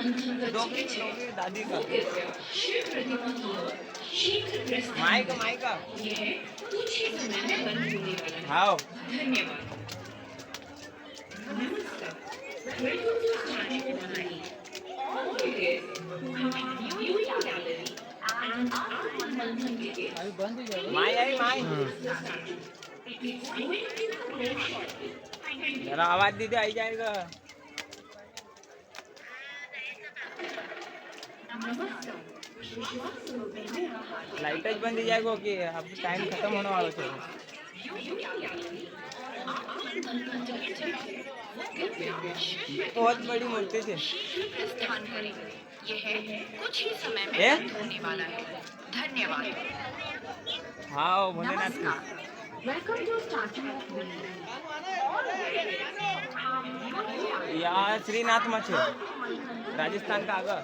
दादी का mic mic हाँ माई आई माई जरा आवाज दीजिए आई जाएगा लाइट ज बंद जाएगा कि अब टाइम खत्म होने वाला है बहुत बड़ी मूर्ति थी कुछ ही समय में होने वाला है धन्यवाद हाँ भोलेनाथ यहाँ श्रीनाथ में छे राजस्थान का आगे